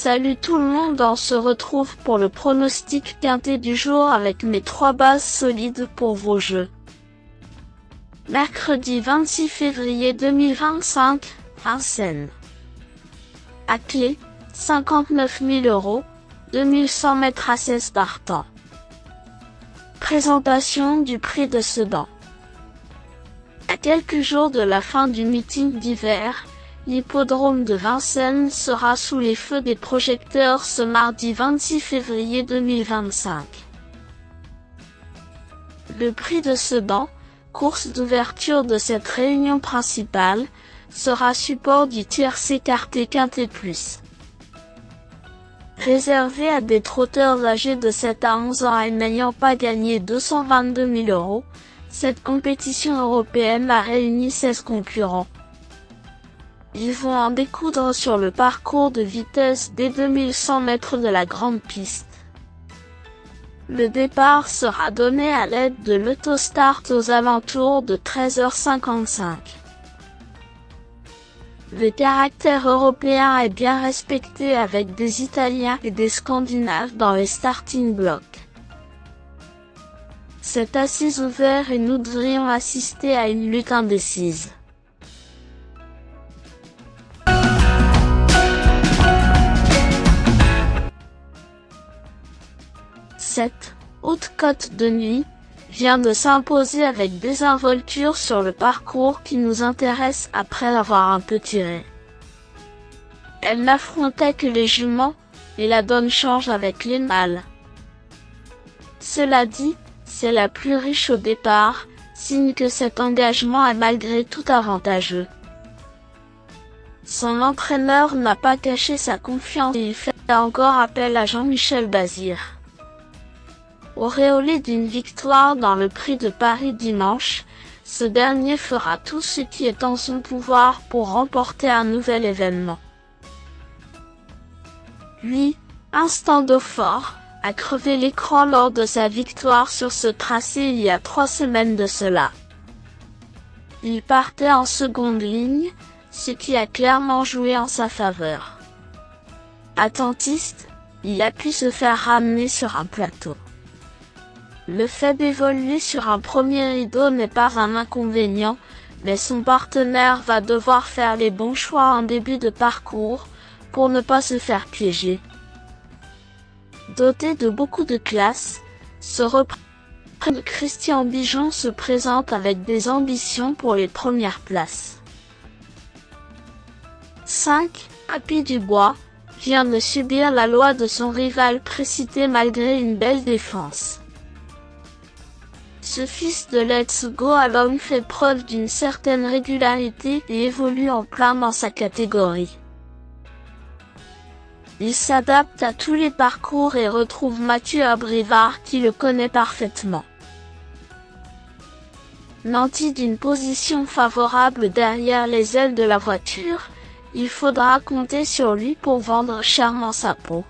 Salut tout le monde, on se retrouve pour le pronostic quintet du jour avec mes 3 bases solides pour vos jeux. Mercredi 26 février 2025, Vincennes. À clé, 59 000 €, 2100 mètres à 16 partants. Présentation du prix de Sedan. À quelques jours de la fin du meeting d'hiver, l'hippodrome de Vincennes sera sous les feux des projecteurs ce mardi 26 février 2025. Le prix de Sedan, course d'ouverture de cette réunion principale, sera support du tiercé écarté quintet plus. Réservé à des trotteurs âgés de 7 à 11 ans et n'ayant pas gagné 222 000 €, cette compétition européenne a réuni 16 concurrents. Ils vont en découdre sur le parcours de vitesse des 2100 mètres de la grande piste. Le départ sera donné à l'aide de l'autostart aux alentours de 13h55. Le caractère européen est bien respecté avec des Italiens et des Scandinaves dans les starting blocks. C'est assez ouvert et nous devrions assister à une lutte indécise. 7. Haute Côte de Nuit vient de s'imposer avec désinvolture sur le parcours qui nous intéresse après l'avoir un peu tiré. Elle n'affrontait que les juments, et la donne change avec les mâles. Cela dit, c'est la plus riche au départ, signe que cet engagement est malgré tout avantageux. Son entraîneur n'a pas caché sa confiance et il fait encore appel à Jean-Michel Bazir. Auréolé d'une victoire dans le prix de Paris dimanche, ce dernier fera tout ce qui est en son pouvoir pour remporter un nouvel événement. 8. Instant Dauphin a crevé l'écran lors de sa victoire sur ce tracé il y a 3 semaines de cela. Il partait en seconde ligne, ce qui a clairement joué en sa faveur. Attentiste, il a pu se faire ramener sur un plateau. Le fait d'évoluer sur un premier rideau n'est pas un inconvénient, mais son partenaire va devoir faire les bons choix en début de parcours, pour ne pas se faire piéger. Doté de beaucoup de classe, ce repris de Christian Bijon se présente avec des ambitions pour les premières places. 5. Happy Dubois vient de subir la loi de son rival précité malgré une belle défense. Ce fils de Let's Go Alone fait preuve d'une certaine régularité et évolue en plein dans sa catégorie. Il s'adapte à tous les parcours et retrouve Mathieu Abrivard qui le connaît parfaitement. Nanti d'une position favorable derrière les ailes de la voiture, il faudra compter sur lui pour vendre chèrement sa peau.